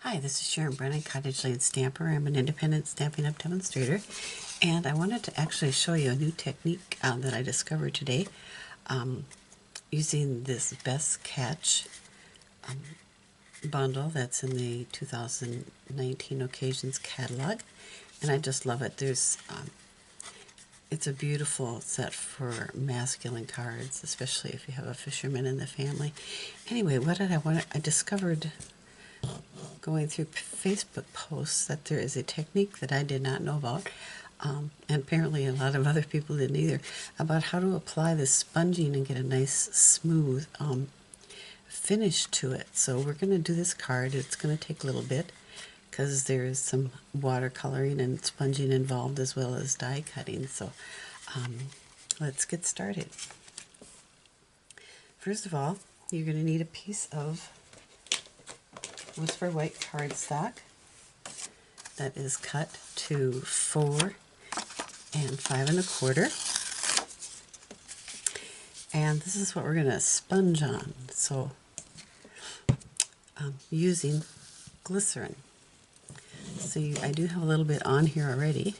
Hi, this is Sharon Brennan, Cottage Lane Stamper. I'm an independent Stampin' Up! Demonstrator, and I wanted to actually show you a new technique that I discovered today using this Best Catch bundle that's in the 2019 Occasions catalog, and I just love it. It's a beautiful set for masculine cards, especially if you have a fisherman in the family. Anyway, I discovered going through Facebook posts that there is a technique that I did not know about, and apparently a lot of other people didn't either, about how to apply the sponging and get a nice smooth finish to it. So we're going to do this card. It's going to take a little bit because there is some watercoloring and sponging involved as well as die cutting. So let's get started. First of all, you're going to need a piece of Whisper White cardstock that is cut to 4 and 5 1/4, and this is what we're going to sponge on. So using glycerin. So I do have a little bit on here already,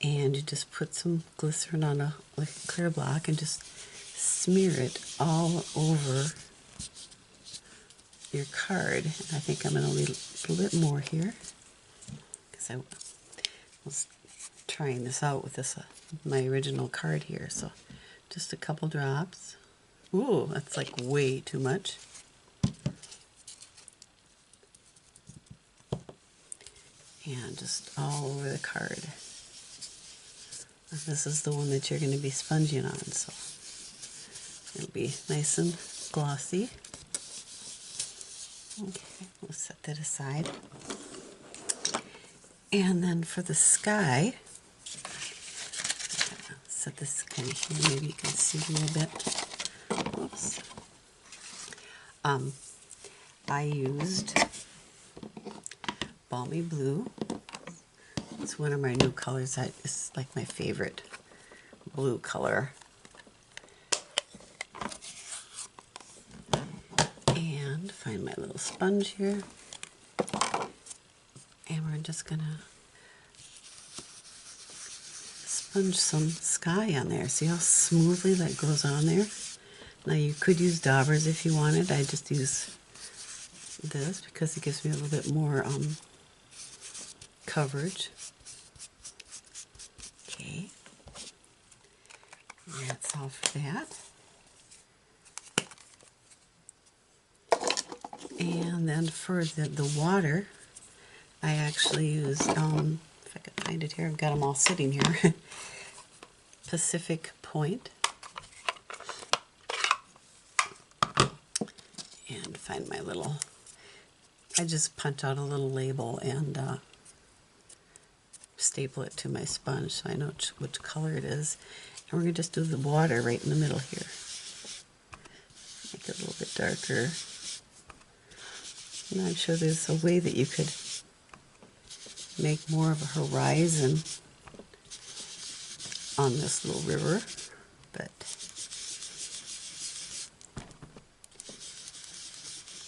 and you just put some glycerin on a clear block and just smear it all over your card. And I think I'm going to leave a little bit more here because I was trying this out with my original card here. So just a couple drops. Ooh, that's like way too much. And just all over the card. And this is the one that you're going to be sponging on, so it'll be nice and glossy. Okay, we'll set that aside. And then for the sky, set this kind of here, maybe you can see a little bit. Whoops. I used Balmy Blue. It's one of my new colors. It's like my favorite blue color. And find my little sponge here. And we're just gonna sponge some sky on there. See how smoothly that goes on there? Now you could use daubers if you wanted. I just use this because it gives me a little bit more coverage. Okay, that's all for that. And then for the water, I actually used, if I can find it here, I've got them all sitting here, Pacific Point. And find my little, I just punch out a little label and staple it to my sponge so I know which color it is. And we're going to just do the water right in the middle here. Make it a little bit darker. And I'm sure there's a way that you could make more of a horizon on this little river, but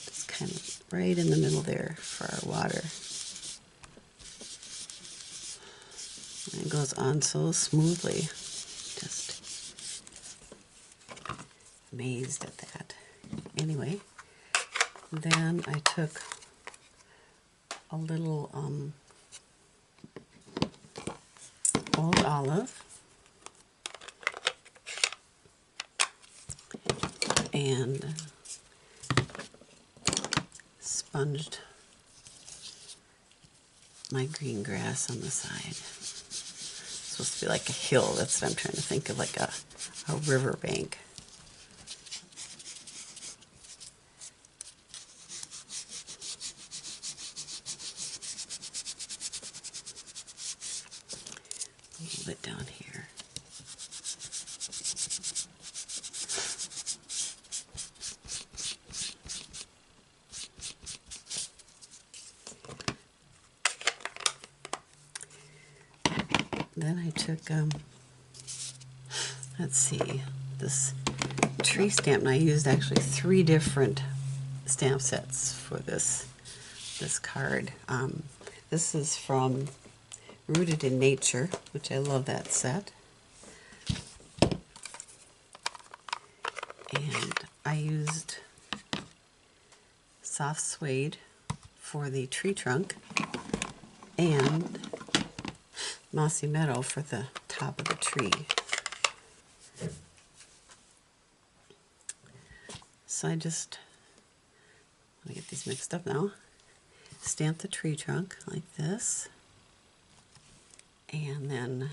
just kind of right in the middle there for our water. And it goes on so smoothly. Just amazed at that. Anyway, then I took a little old olive and sponged my green grass on the side. It's supposed to be like a hill. That's what I'm trying to think of, like a river bank. A little bit down here. Then I took, let's see, this tree stamp, and I used actually 3 different stamp sets for this this card. This is from Rooted in Nature, which I love that set. And I used soft suede for the tree trunk and mossy meadow for the top of the tree. So I just, let me get these mixed up now, stamp the tree trunk like this, and then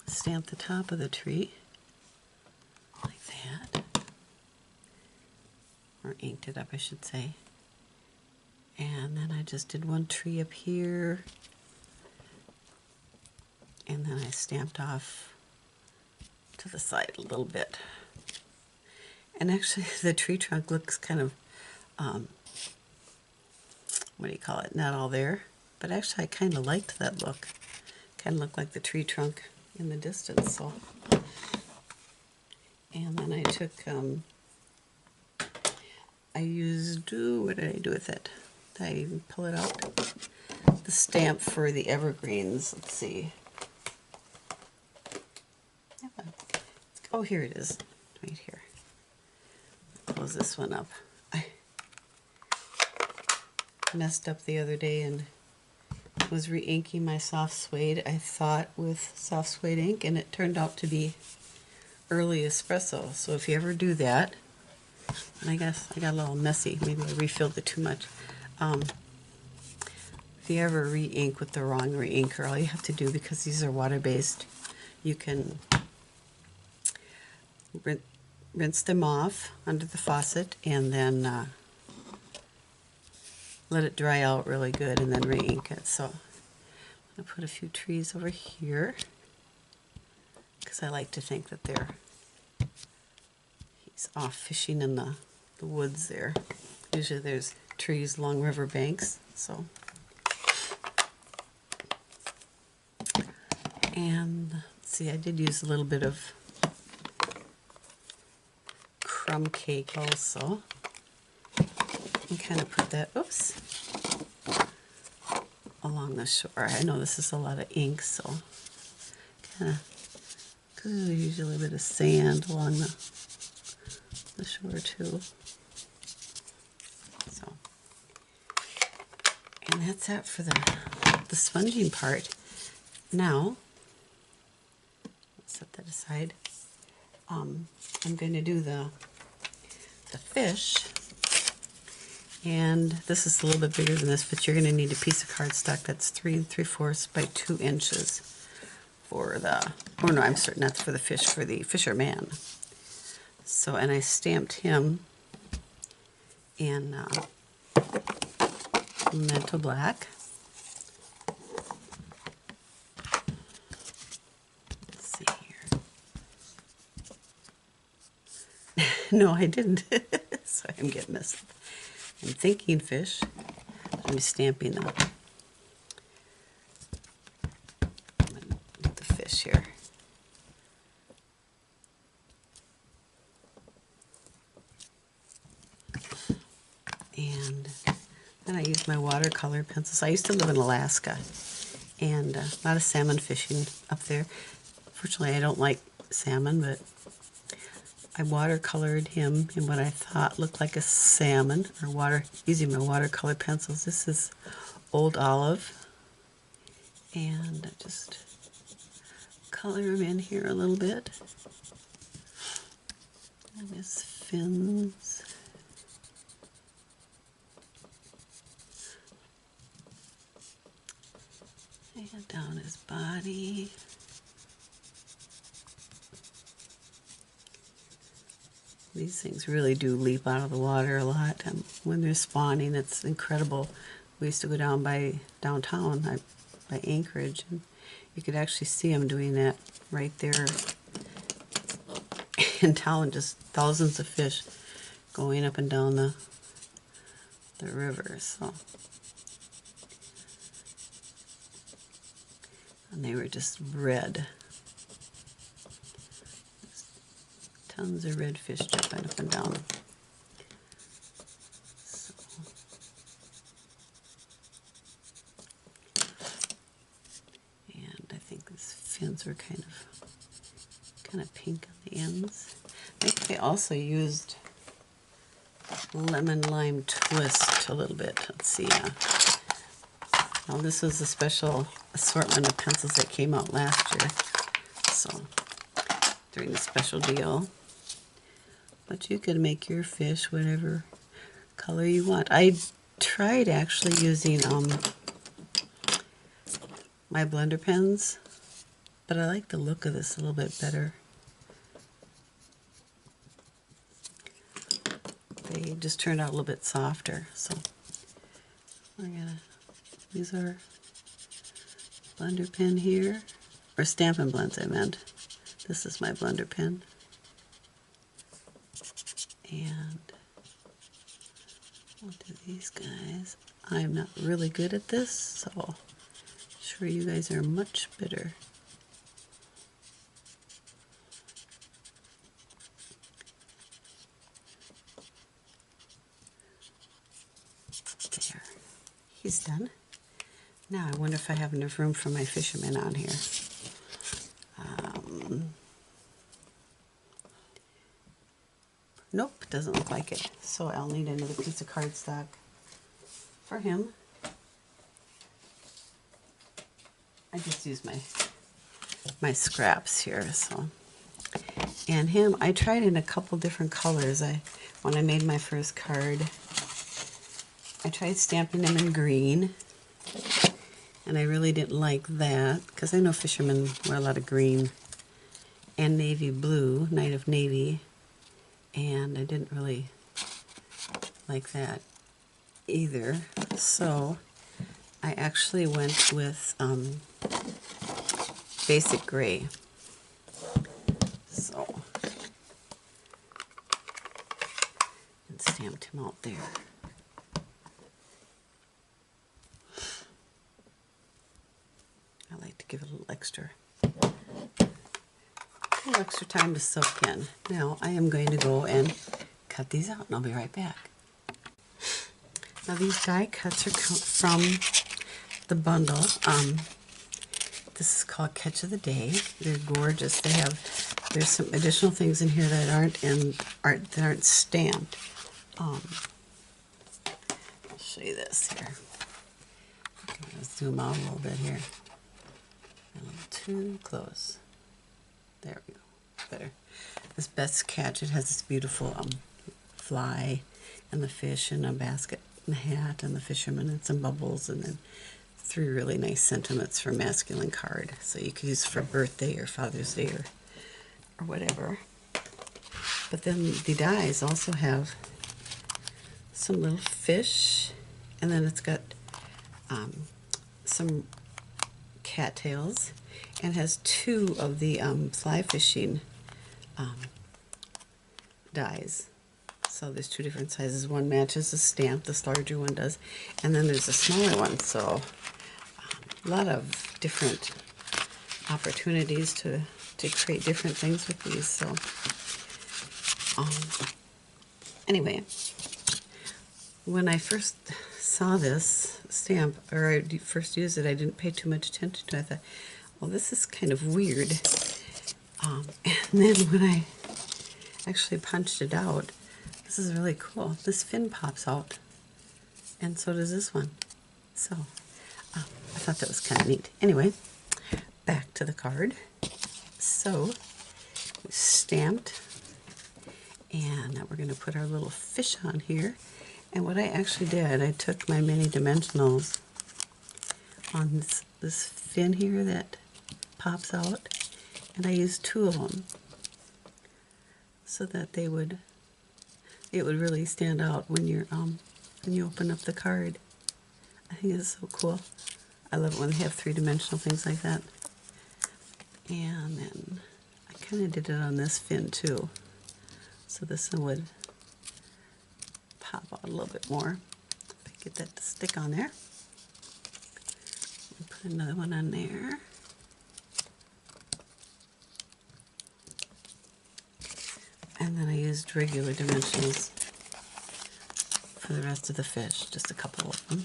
stamp the top of the tree like that, or inked it up I should say. And then I just did one tree up here, and then I stamped off to the side a little bit. And actually the tree trunk looks kind of, what do you call it, not all there, but actually I kind of liked that look. Kind of looked like the tree trunk in the distance. So, and then I took, I used, what did I do with it? Did I even pull it out? The stamp for the evergreens. Let's see. Oh, here it is, right here. Close this one up. I messed up the other day and was re-inking my soft suede, I thought, with soft suede ink, and it turned out to be early espresso. So if you ever do that, and I guess I got a little messy, maybe I refilled it too much. If you ever re-ink with the wrong re-inker, all you have to do, because these are water-based, you can rinse them off under the faucet and then let it dry out really good and then re-ink it. So I'm going to put a few trees over here because I like to think that he's off fishing in the woods there. Usually there's trees along river banks. So, and let's see, I did use a little bit of crumb cake also, and kind of put that, oops, along the shore. I know this is a lot of ink, so kind of, because there's usually a bit of sand along the shore too. So, and that's it for the sponging part. Now, let's set that aside. I'm going to do the fish, and this is a little bit bigger than this, but you're going to need a piece of cardstock that's 3 3/4 by 2 inches for the, or no, I'm certain that's for the fish, for the fisherman. So, and I stamped him in Mental Black. Let's see here. No, I didn't. Sorry, I'm getting this. I'm thinking fish. I'm stamping them. I'm going to do the fish here. And then I use my watercolor pencils. I used to live in Alaska, and a lot of salmon fishing up there. Fortunately, I don't like salmon, but I watercolored him in what I thought looked like a salmon, or using my watercolor pencils. This is Old Olive, and I just color him in here a little bit. And his fins. And down his body. These things really do leap out of the water a lot. When they're spawning, it's incredible. We used to go down by downtown, by Anchorage, and you could actually see them doing that right there in town. Just thousands of fish going up and down the river. So, and they were just red. Tons of red fish jumping up and down. fins were kind of pink on the ends. I think I also used lemon lime twist a little bit. Let's see. Now this was a special assortment of pencils that came out last year, so during the special deal. But you could make your fish whatever color you want. I tried actually using my blender pens, but I like the look of this a little bit better. They just turned out a little bit softer, so we're gonna use our blender pen here, or Stampin' Blends I meant. This is my blender pen. And we'll do these guys. I'm not really good at this, so I'm sure you guys are much better. There. He's done. Now I wonder if I have enough room for my fisherman on here. Nope, doesn't look like it. So I'll need another piece of cardstock for him. I just used my scraps here, so. And him, I tried in a couple different colors. When I made my first card, I tried stamping him in green, and I really didn't like that because I know fishermen wear a lot of green and navy blue, Night of Navy. And I didn't really like that either. So I actually went with basic gray. So, and stamped him out there. I like to give it a little extra time to soak in. Now I am going to go and cut these out, and I'll be right back. Now these die cuts are from the bundle. This is called Catch of the Day. They're gorgeous. There's some additional things in here that aren't stamped. I'll show you this here. I'm going to zoom out a little bit here. A little too close. There we go. Better. This Best Catch, it has this beautiful fly and the fish and a basket and a hat and the fisherman and some bubbles, and then 3 really nice sentiments for masculine card. So you could use for birthday or Father's Day or whatever. But then the dies also have some little fish, and then it's got some cattails, and has 2 of the fly fishing dies. So there's 2 different sizes. One matches the stamp, this larger one does, and then there's a smaller one. So a lot of different opportunities to create different things with these. So anyway, when I first saw this stamp, or I first used it, I didn't pay too much attention to it. I thought, well, this is kind of weird. And then when I actually punched it out, this is really cool. This fin pops out, and so does this one. So I thought that was kind of neat. Anyway, back to the card. So stamped, and now we're going to put our little fish on here. And what I actually did, I took my mini dimensionals on this fin here that pops out, and I used 2 of them so that it would really stand out when you open up the card. I think it's so cool. I love it when they have 3-dimensional things like that. And then I kind of did it on this fin too, so this one would pop out a little bit more. If I get that to stick on there. Put another one on there. And then I used regular dimensionals for the rest of the fish, just a couple of them.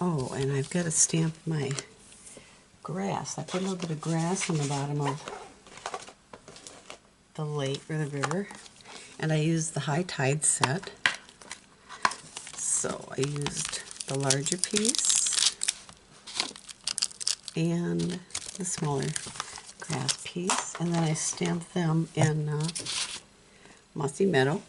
Oh, and I've got to stamp my grass. I put a little bit of grass on the bottom of the lake or the river, and I used the high tide set. So I used the larger piece and the smaller grass piece, and then I stamped them in Mossy Meadow.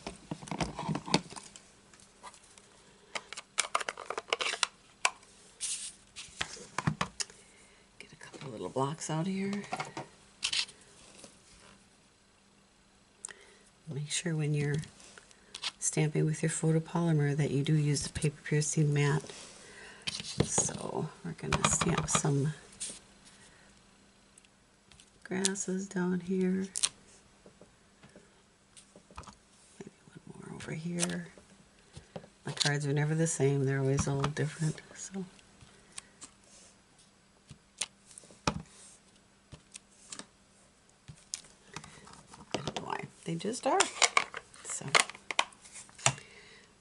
Get a couple little blocks out here. Make sure when you're stamping with your photopolymer that you do use the paper piercing mat. So we're going to stamp some grasses down here. Maybe one more over here. My cards are never the same, they're always a little different. So I don't know why. They just are. So,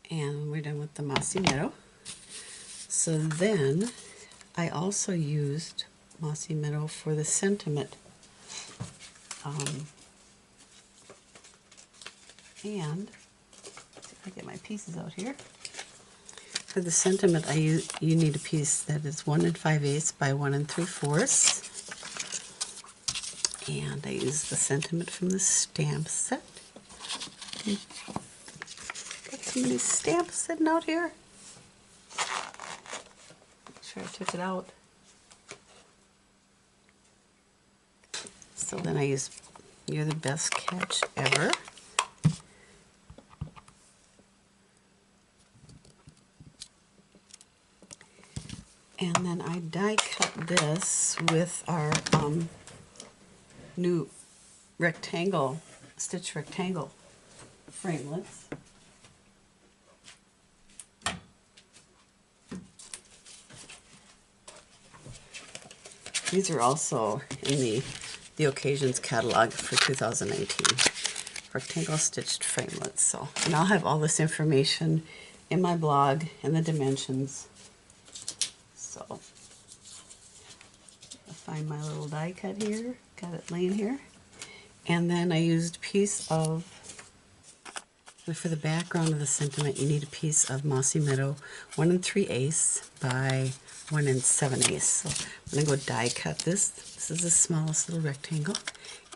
and we're done with the Mossy Meadow. So then I also used Mossy Meadow for the sentiment. And see if I get my pieces out here. For the sentiment, you need a piece that is 1 5/8 by 1 3/4. And I used the sentiment from the stamp set. Got so many stamps sitting out here. Make sure I took it out. So then I used You're the Best Catch Ever. And then I die cut this with our new rectangle, stitch rectangle framelits. These are also in the Occasions catalog for 2019. Rectangle stitched framelits. So, and I'll have all this information in my blog and the dimensions. So, I'll find my little die cut here. Got it laying here. And then I used a piece of, for the background of the sentiment, you need a piece of Mossy Meadow 1 3/8 by 1 7/8. So I'm going to go die cut this. This is the smallest little rectangle.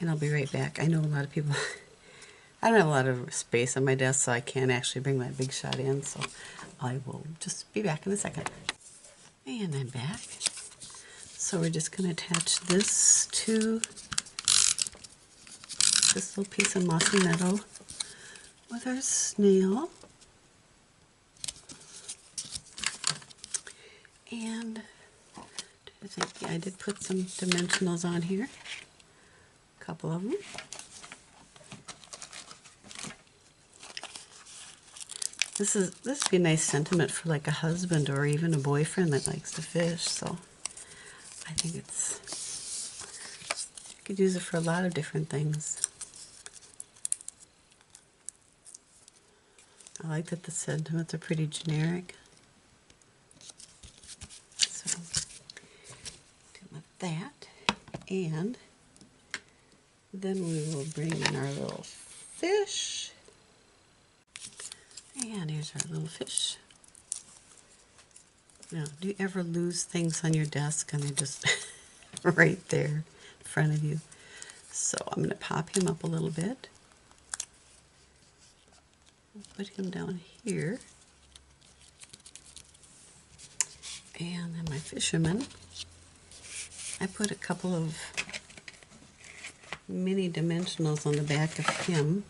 And I'll be right back. I know a lot of people, I don't have a lot of space on my desk, so I can't actually bring my big shot in. So I will just be back in a second. And I'm back. So we're just going to attach this to this little piece of Mossy Meadow with our snail. And I think, yeah, I did put some dimensionals on here, a couple of them. This would be a nice sentiment for like a husband or even a boyfriend that likes to fish. So I think you could use it for a lot of different things. I like that the sentiments are pretty generic. So do with that, and then we will bring in our little fish. And here's our little fish. Now, do you ever lose things on your desk and they're just right there in front of you? So I'm going to pop him up a little bit. Put him down here. And then my fisherman. I put a couple of mini dimensionals on the back of him.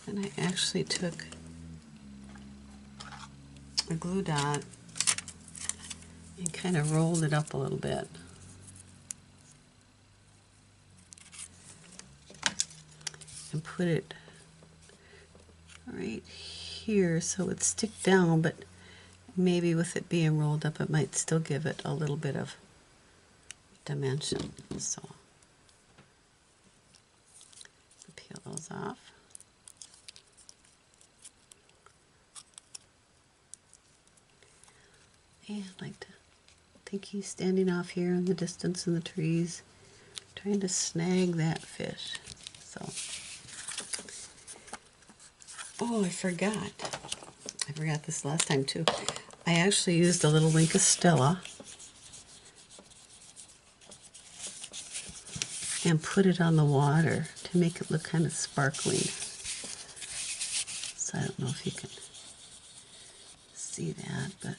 And I actually took a glue dot and kind of rolled it up a little bit. And put it right here so it would stick down, but maybe with it being rolled up it might still give it a little bit of dimension. So peel those off. And I like to think he's standing off here in the distance in the trees, trying to snag that fish. So, oh, I forgot this last time too. I actually used a little Wink of Stella and put it on the water to make it look kind of sparkling. So I don't know if you can see that, but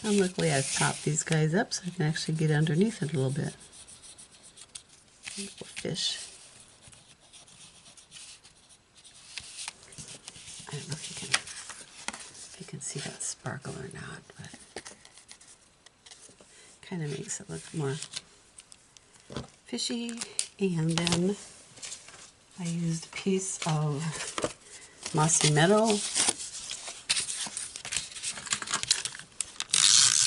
luckily I've popped these guys up so I can actually get underneath it a little bit. Little fish. I don't know if you can see that sparkle or not, but kind of makes it look more fishy. And then I used a piece of mossy meadow,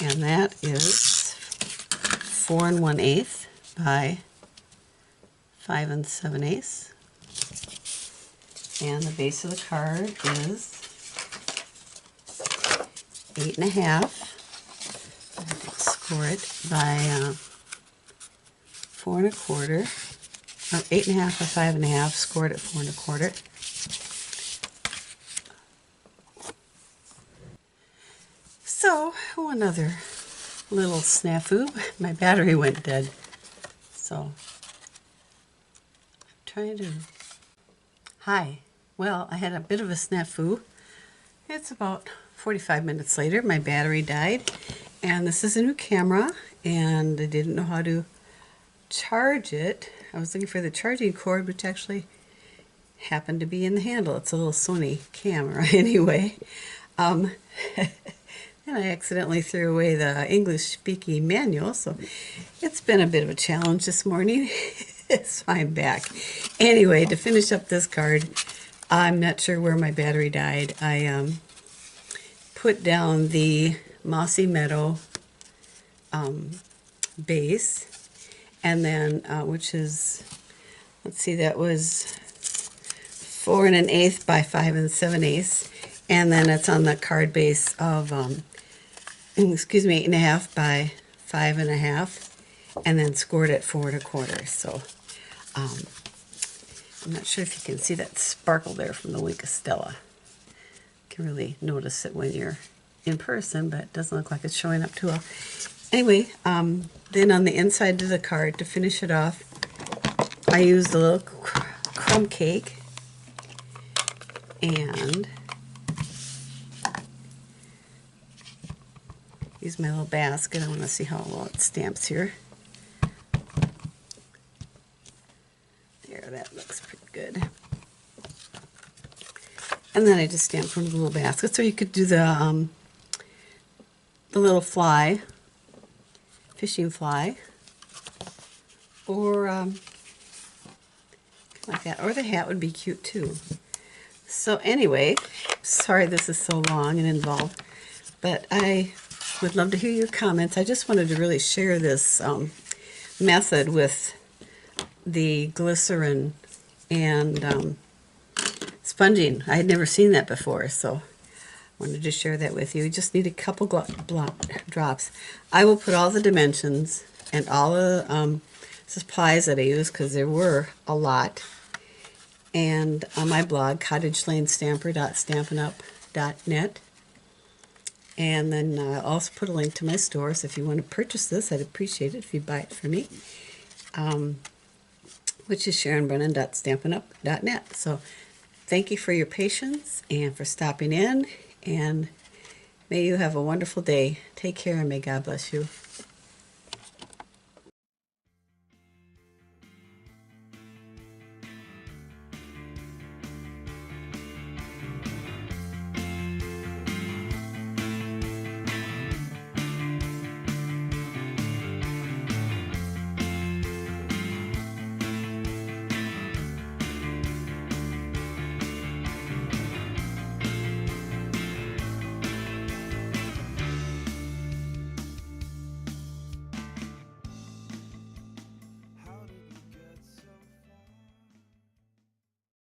and that is 4 1/8 by 5 7/8. And the base of the card is 8 1/2. I score it by 4 1/4, or 8 1/2 by 5 1/2. Scored at 4 1/4. So one other little snafu. My battery went dead, so I'm trying to. Hi. Well, I had a bit of a snafu. It's about 45 minutes later. My battery died, and this is a new camera, and I didn't know how to charge it. I was looking for the charging cord, which actually happened to be in the handle. It's a little Sony camera anyway. And I accidentally threw away the English speaking manual, so it's been a bit of a challenge this morning. So I'm back. Anyway, to finish up this card, I'm not sure where my battery died. I put down the Mossy Meadow base, and then, which is, let's see, that was 4 1/8 by 5 7/8, and then it's on the card base of, excuse me, 8 1/2 by 5 1/2, and then scored at 4 1/4. So, I'm not sure if you can see that sparkle there from the Wink of Stella. You can really notice it when you're in person, but it doesn't look like it's showing up too well. Anyway, then on the inside of the card, to finish it off, I used a little crumb cake and use my little basket. I want to see how well it stamps here. There, that looks pretty good. And then I just stamped from the little basket. So you could do the little fly, fishing fly, or like that. Or the hat would be cute too. So anyway, sorry this is so long and involved, but I would love to hear your comments. I just wanted to really share this method with the glycerin and sponging. I had never seen that before, so I wanted to share that with you. You just need a couple drops. I will put all the dimensions and all the supplies that I use, because there were a lot, and on my blog, cottagelanestamper.stampinup.net. And then I'll also put a link to my store, so if you want to purchase this, I'd appreciate it if you buy it for me, which is SharonBrennan.stampinup.net. So thank you for your patience and for stopping in, and may you have a wonderful day. Take care, and may God bless you.